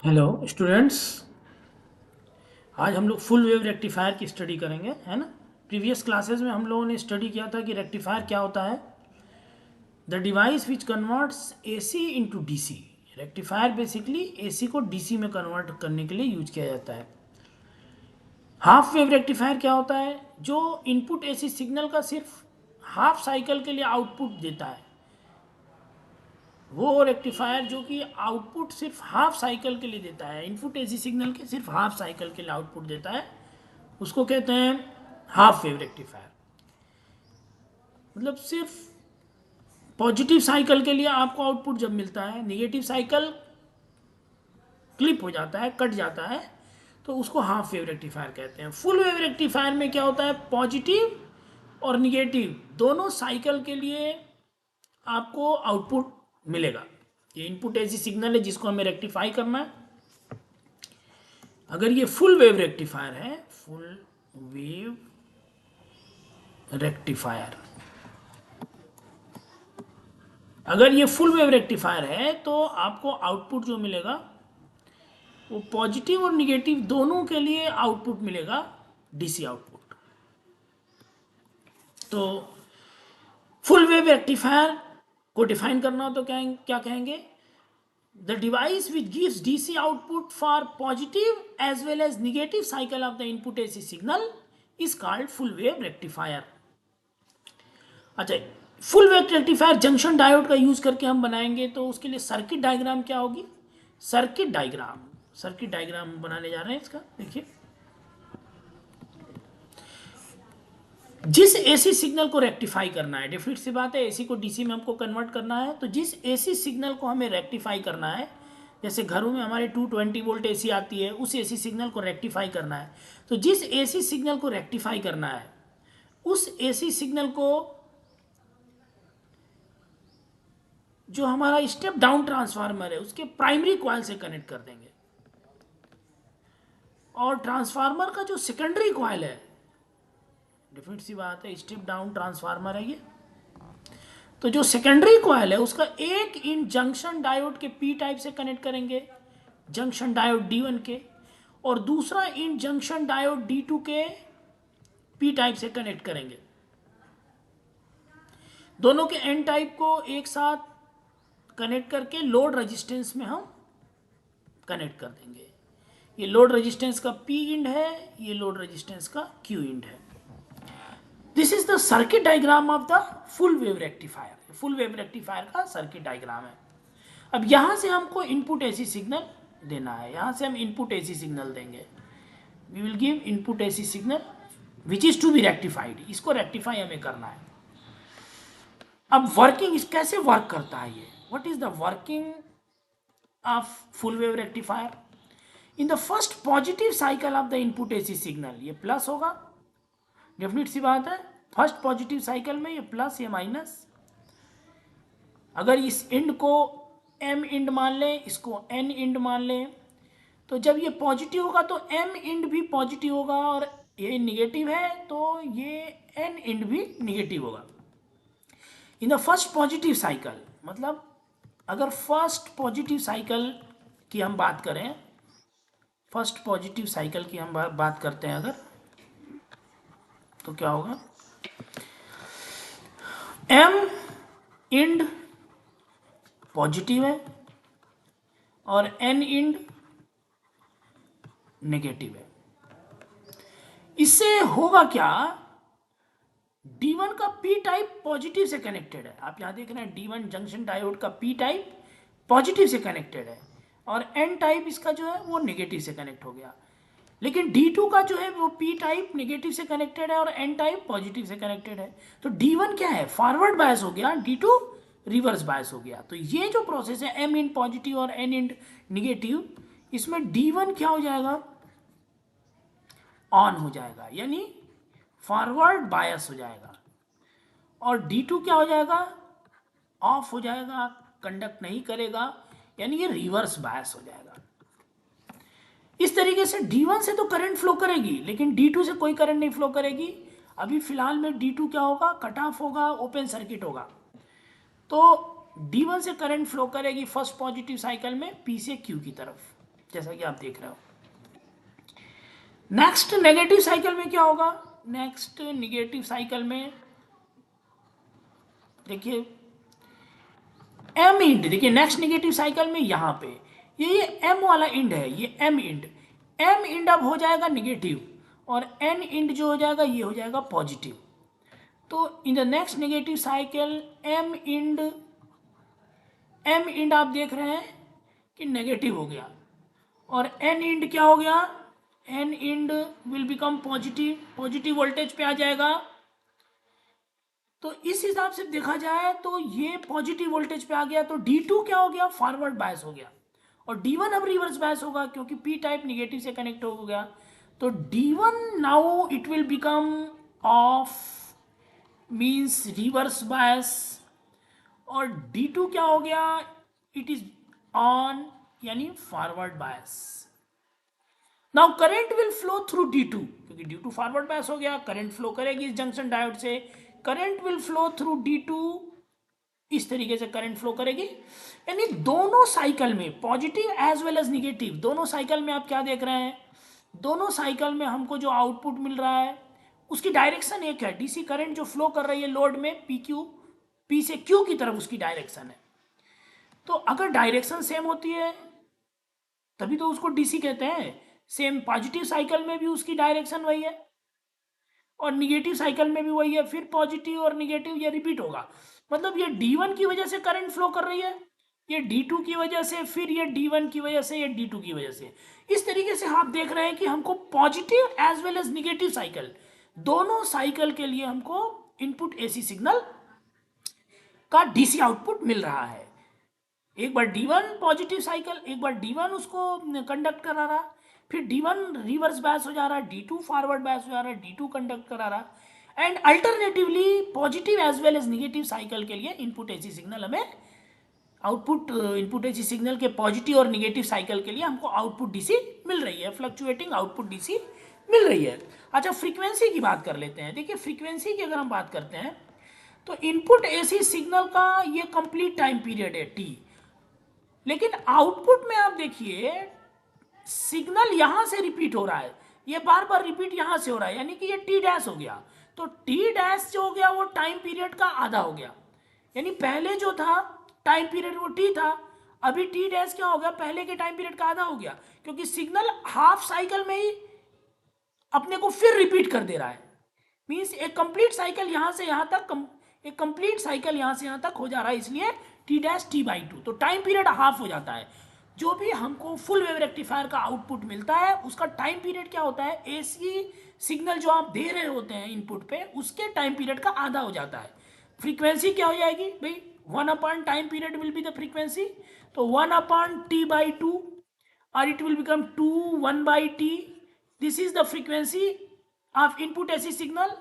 Hello students. आज हम लोग फुल वेव रेक्टिफायर की स्टडी करेंगे, है ना। प्रीवियस क्लासेस में हम लोगों ने स्टडी किया था कि रेक्टिफायर क्या होता है। The device which converts AC into DC. Rectifier basically AC को डीसी में कन्वर्ट करने के लिए यूज किया जाता है। हाफ वेव रेक्टिफायर क्या होता है? जो इनपुट एसी सिग्नल का सिर्फ हाफ साइकिल के लिए आउटपुट देता है, वो रेक्टिफायर जो कि आउटपुट सिर्फ हाफ साइकिल के लिए देता है, इनपुट एसी सिग्नल के सिर्फ हाफ साइकिल के लिए आउटपुट देता है, उसको कहते हैं हाफ वेव रेक्टिफायर। मतलब सिर्फ पॉजिटिव साइकिल के लिए आपको आउटपुट जब मिलता है, निगेटिव साइकिल क्लिप हो जाता है, कट जाता है, तो उसको हाफ वेव रेक्टिफायर कहते हैं। फुल वेव रेक्टिफायर में क्या होता है? पॉजिटिव और निगेटिव दोनों साइकिल के लिए आपको आउटपुट मिलेगा। ये इनपुट ऐसी सिग्नल है जिसको हमें रेक्टिफाई करना है। अगर ये फुल वेव रेक्टिफायर है, फुल वेव रेक्टिफायर, अगर ये फुल वेव रेक्टिफायर है तो आपको आउटपुट जो मिलेगा वो पॉजिटिव और निगेटिव दोनों के लिए आउटपुट मिलेगा, डीसी आउटपुट। तो फुल वेव रेक्टिफायर को डिफाइन करना हो तो क्या क्या कहेंगे? The device which gives DC output for positive as well as negative cycle of the input AC signal is called full wave rectifier. अच्छा, full wave rectifier junction diode का use करके हम बनाएंगे, तो उसके लिए सर्किट डायग्राम क्या होगी? सर्किट डायग्राम बनाने जा रहे हैं इसका। देखिए, जिस एसी सिग्नल को रेक्टिफाई करना है, डेफिनेट सी बात है, एसी को डीसी में हमको कन्वर्ट करना है, तो जिस एसी सिग्नल को हमें रेक्टिफाई करना है, जैसे घरों में हमारे 220 वोल्ट एसी आती है, उस एसी सिग्नल को रेक्टिफाई करना है। तो जिस एसी सिग्नल को रेक्टिफाई करना है, उस एसी सिग्नल को जो हमारा स्टेप डाउन ट्रांसफार्मर है उसके प्राइमरी कॉइल से कनेक्ट कर देंगे, और ट्रांसफार्मर का जो सेकेंडरी कॉइल है, डेफिनेट सी बात है स्टेप डाउन ट्रांसफार्मर है ये, तो जो सेकेंडरी कॉइल है उसका एक इन जंक्शन डायोड के पी टाइप से कनेक्ट करेंगे, जंक्शन डायोड D1 के, और दूसरा इन जंक्शन डायोड D2 के पी टाइप से कनेक्ट करेंगे। दोनों के एन टाइप को एक साथ कनेक्ट करके लोड रेजिस्टेंस में हम कनेक्ट कर देंगे। ये लोड रेजिस्टेंस का P इंड है, ये लोड रेजिस्टेंस का Q इंड है। This is the circuit diagram of the full wave rectifier. Full wave rectifier का सर्किट डायग्राम है। अब यहां से हमको इनपुट एसी सिग्नल देना है, यहां से हम इनपुट एसी सिग्नल देंगे। We will give input AC signal which is to be rectified. इसको रेक्टिफाई हमें करना है। अब वर्किंग कैसे वर्क करता है ये? What is the working of full wave rectifier? In the first positive cycle of the input AC signal, ये प्लस होगा, डेफिनेट सी बात है। फर्स्ट पॉजिटिव साइकिल में ये प्लस, ये माइनस। अगर इस इंड को एम इंड मान लें, इसको एन इंड मान लें, तो जब ये पॉजिटिव होगा तो एम इंड भी पॉजिटिव होगा, और ये निगेटिव है तो ये एन इंड भी निगेटिव होगा। In the first positive cycle, मतलब अगर फर्स्ट पॉजिटिव साइकिल की हम बात करें, फर्स्ट पॉजिटिव साइकिल की हम बात करते हैं अगर, तो क्या होगा? एम इंड पॉजिटिव है और एन इंड नेगेटिव है। इससे होगा क्या? D1 का P टाइप पॉजिटिव से कनेक्टेड है। आप यहां देख रहे हैं D1 जंक्शन डायोड का P टाइप पॉजिटिव से कनेक्टेड है, और N टाइप इसका जो है वो नेगेटिव से कनेक्ट हो गया। लेकिन D2 का जो है वो P टाइप नेगेटिव से कनेक्टेड है और N टाइप पॉजिटिव से कनेक्टेड है। तो D1 क्या है? फॉरवर्ड बायस हो गया, D2 रिवर्स बायस हो गया। तो ये जो प्रोसेस है M इन पॉजिटिव और N इन निगेटिव, इसमें D1 क्या हो जाएगा? ऑन हो जाएगा, यानी फॉरवर्ड बायस हो जाएगा, और D2 क्या हो जाएगा? ऑफ हो जाएगा, कंडक्ट नहीं करेगा, यानी ये रिवर्स बायस हो जाएगा। इस तरीके से D1 से तो करंट फ्लो करेगी, लेकिन D2 से कोई करंट नहीं फ्लो करेगी। अभी फिलहाल में D2 क्या होगा? कट ऑफ होगा, ओपन सर्किट होगा। तो D1 से करंट फ्लो करेगी फर्स्ट पॉजिटिव साइकिल में P से Q की तरफ। जैसा कि आप देख रहे हो। नेक्स्ट नेगेटिव साइकिल में क्या होगा? नेक्स्ट नेगेटिव साइकिल में देखिए एम इंड, देखिए नेक्स्ट नेगेटिव साइकिल में यहाँ पे ये एम वाला इंड है, ये एम इंड, एम इंड अब हो जाएगा नेगेटिव और एन इंड जो हो जाएगा ये हो जाएगा पॉजिटिव। तो in the next negative cycle M end आप देख रहे हैं कि नेगेटिव हो गया और एन इंड क्या हो गया? N end will become positive, positive voltage पे आ जाएगा। तो इस हिसाब से देखा जाए तो ये पॉजिटिव वोल्टेज पे आ गया, तो D2 क्या हो गया? फॉरवर्ड बायस हो गया और D1 अब रिवर्स बायस होगा क्योंकि पी टाइप निगेटिव से कनेक्ट हो गया। तो D1 now it will become of, means reverse bias, और D2 क्या हो गया? इट इज ऑन, यानी forward bias. Now current will flow through D2, क्योंकि D2 फॉरवर्ड बायस हो गया, करंट फ्लो करेगी इस जंक्शन डायोड से। Current will flow through D2, इस तरीके से करंट फ्लो करेगी। यानी दोनों साइकिल में positive as well as negative, दोनों साइकिल में आप क्या देख रहे हैं? दोनों साइकिल में हमको जो आउटपुट मिल रहा है उसकी डायरेक्शन एक है। डीसी करंट जो फ्लो कर रही है लोड में पी से क्यू की तरफ उसकी डायरेक्शन है। तो अगर डायरेक्शन सेम होती है तभी तो उसको डीसी कहते हैं। सेम पॉजिटिव साइकिल में भी उसकी डायरेक्शन वही है और निगेटिव साइकिल में भी वही है, फिर पॉजिटिव और निगेटिव ये रिपीट होगा। मतलब ये D1 की वजह से करंट फ्लो कर रही है, ये D2 की वजह से, फिर ये D1 की वजह से, ये D2 की वजह से। इस तरीके से आप देख रहे हैं कि हमको positive as well as negative cycle, दोनों साइकिल के लिए हमको इनपुट एसी सिग्नल का डीसी आउटपुट मिल रहा है। एक बार D1 पॉजिटिव साइकिल, एक बार D1 उसको कंडक्ट करा रहा, फिर D1 रिवर्स बायस हो जा रहा है, D2 फॉरवर्ड बायस हो जा रहा है, D2 कंडक्ट करा रहा। And alternatively positive as well as negative cycle के लिए इनपुट एसी सिग्नल हमें आउटपुट, इनपुट एसी सिग्नल के पॉजिटिव और निगेटिव साइकिल के लिए हमको आउटपुट डीसी मिल रही है, फ्लक्चुएटिंग आउटपुट डीसी मिल रही है। अच्छा, फ्रीक्वेंसी की बात कर लेते हैं। देखिए फ्रीक्वेंसी की अगर हम बात करते हैं तो इनपुट एसी सिग्नल का ये कंप्लीट टाइम पीरियड है T, लेकिन आउटपुट में आप देखिए सिग्नल यहां से रिपीट हो रहा है, ये बार बार रिपीट यहां से हो रहा है, यानी कि ये T डैश हो गया। तो T डैश जो हो गया वो टाइम पीरियड का आधा हो गया, यानी पहले जो था टाइम पीरियड वो T था, अभी T डैश क्या हो गया? पहले के टाइम पीरियड का आधा हो गया, क्योंकि सिग्नल हाफ साइकिल में ही अपने को फिर रिपीट कर दे रहा है। मीन्स एक कंप्लीट साइकिल यहां से यहां तक, एक कंप्लीट साइकिल यहां से यहां तक हो जा रहा है, इसलिए T डैश T/2, तो टाइम पीरियड हाफ हो जाता है। जो भी हमको फुल वेव रेक्टिफायर का आउटपुट मिलता है उसका टाइम पीरियड क्या होता है? एसी सिग्नल जो आप दे रहे होते हैं इनपुट पे, उसके टाइम पीरियड का आधा हो जाता है। फ्रीक्वेंसी क्या हो जाएगी भाई? 1 time period will be the frequency, तो 1/T/2 और it will become 2/1/T। This is the frequency of input AC signal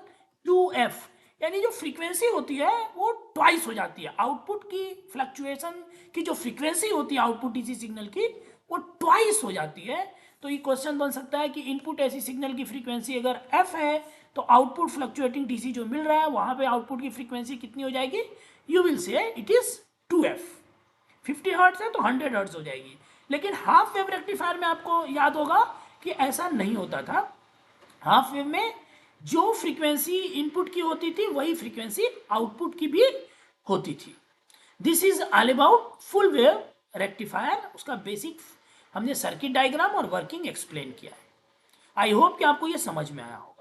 2f। यानी जो फ्रीक्वेंसी होती है वो ट्वाइस हो जाती है, आउटपुट की फ्लक्चुएशन की जो फ्रीक्वेंसी होती है आउटपुट डीसी सिग्नल की वो ट्वाइस हो जाती है। तो ये क्वेश्चन बन सकता है कि इनपुट एसी सिग्नल की फ्रीक्वेंसी अगर f है तो आउटपुट फ्लक्चुएटिंग डीसी जो मिल रहा है वहां पे आउटपुट की फ्रीक्वेंसी कितनी हो जाएगी? You will say it is 2f। 50 hertz है तो 100 हर्ट्ज हो जाएगी। लेकिन हाफ वेव रेक्टिफायर में आपको याद होगा कि ऐसा नहीं होता था। हाफ वेव में जो फ्रीक्वेंसी इनपुट की होती थी वही फ्रीक्वेंसी आउटपुट की भी होती थी। This is all about full wave rectifier. उसका बेसिक हमने सर्किट डायग्राम और वर्किंग एक्सप्लेन किया है। आई होप कि आपको यह समझ में आया हो।